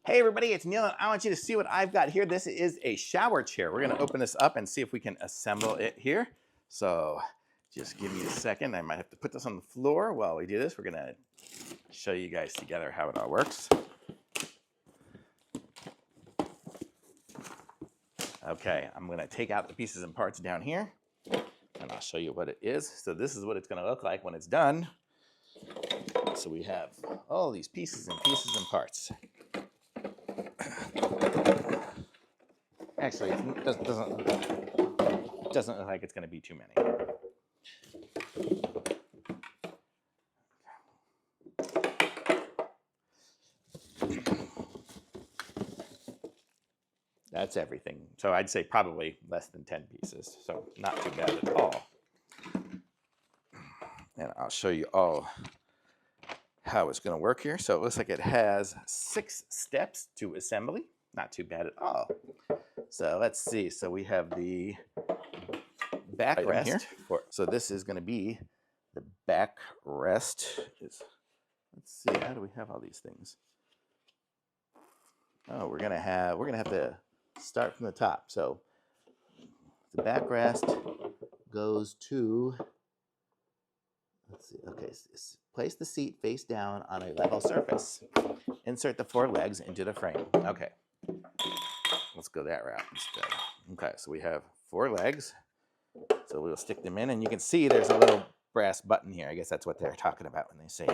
Hey everybody, it's Neil and I want you to see what I've got here. This is a shower chair. We're gonna open this up and see if we can assemble it here. So just give me a second. I might have to put this on the floor while we do this. We're gonna show you guys together how it all works. Okay, I'm gonna take out the pieces and parts down here and I'll show you what it is. So this is what it's gonna look like when it's done. So we have all these pieces and parts. Actually, it doesn't look like it's going to be too many. That's everything. So I'd say probably less than 10 pieces. So not too bad at all. And I'll show you all how it's going to work here. So it looks like it has 6 steps to assembly. Not too bad at all. So let's see. So we have the backrest here. So this is going to be the backrest. Let's see. How do we have all these things? Oh, we're gonna have to start from the top. So the backrest goes to. Let's see. Okay, place the seat face down on a level surface. Insert the 4 legs into the frame. Okay. Let's go that route instead. Okay, so we have 4 legs. So we'll stick them in, and you can see there's a little brass button here. I guess that's what they're talking about when they say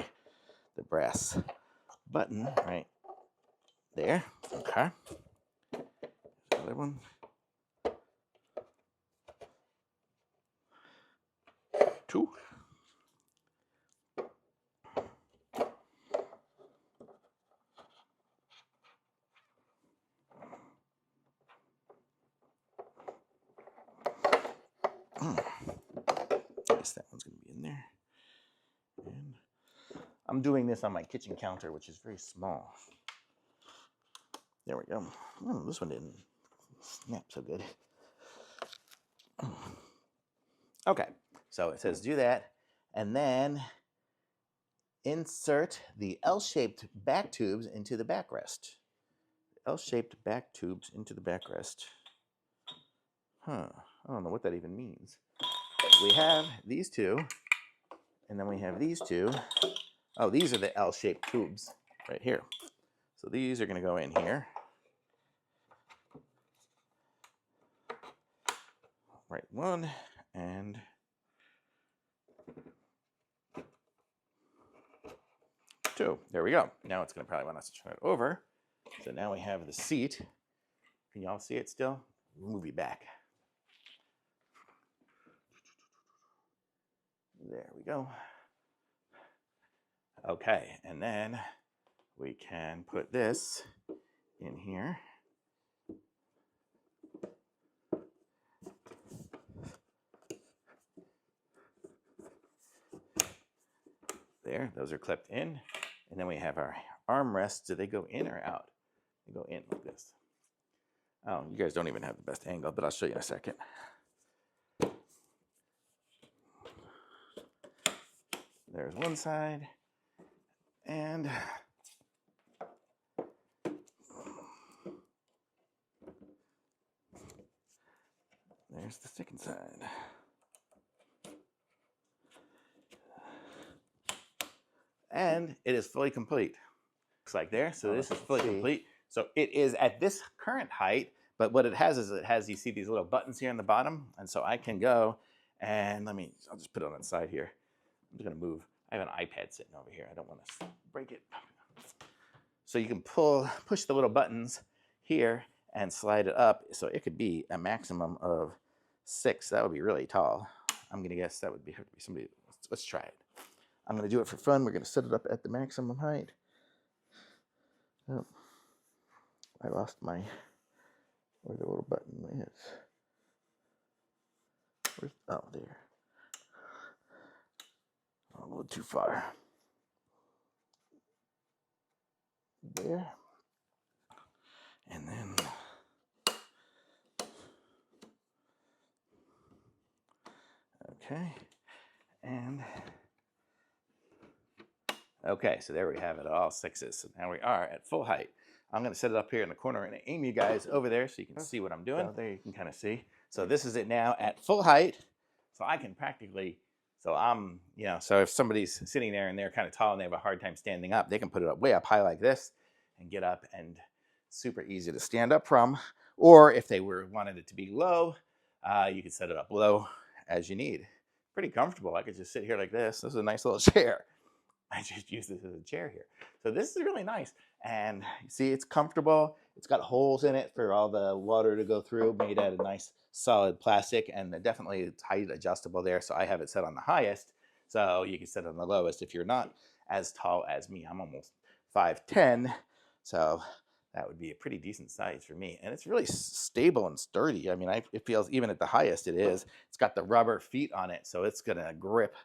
the brass button right there. Okay. Another one. 2. I guess that one's going to be in there. And I'm doing this on my kitchen counter, which is very small. There we go. Oh, this one didn't snap so good. Okay, so it says do that, and then insert the L-shaped back tubes into the backrest. L-shaped back tubes into the backrest. I don't know what that even means. We have these 2, and then we have these 2. Oh, these are the L-shaped tubes right here. So these are going to go in here. Right 1 and 2. There we go. Now it's going to probably want us to turn it over. So now we have the seat. Can y'all see it still? Move it back. There we go. Okay, and then we can put this in here. There, those are clipped in. And then we have our armrests. Do they go in or out? They go in like this. Oh, you guys don't even have the best angle, but I'll show you in a second. There's one side. And there's the second side. And it is fully complete. Looks like there. So this is fully complete. So it is at this current height, but what it has is you see these little buttons here on the bottom. And so I can go and I'll just put it on the side here. I'm just gonna move. I have an iPad sitting over here. I don't want to break it. So you can push the little buttons here and slide it up. So it could be a maximum of 6. That would be really tall. I'm gonna guess that would have to be somebody. Let's try it. I'm going to do it for fun. We're going to set it up at the maximum height. Oh, I lost where the little button is. Oh, there. A little too far. There. And then okay. And okay, so there we have it, all 6s. So now we are at full height. I'm going to set it up here in the corner and aim you guys over there so you can see what I'm doing. So there you can kind of see. So this is it now at full height. So I can practically, so I'm, you know, so if somebody's sitting there and they're kind of tall and they have a hard time standing up, they can put it up way up high like this and get up, and super easy to stand up from. Or if they wanted it to be low, you could set it up low as you need. Pretty comfortable. I could just sit here like this. This is a nice little chair. I just use this as a chair here. So this is really nice. And you see, it's comfortable. It's got holes in it for all the water to go through, made out of nice solid plastic, and definitely it's height adjustable there. So I have it set on the highest. So you can set it on the lowest if you're not as tall as me. I'm almost 5'10". So that would be a pretty decent size for me. And it's really stable and sturdy. I mean, it feels, even at the highest it is, it's got the rubber feet on it. So it's going to grip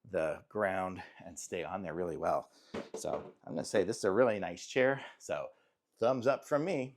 the ground and stay on there really well. So I'm going to say this is a really nice chair. So thumbs up from me.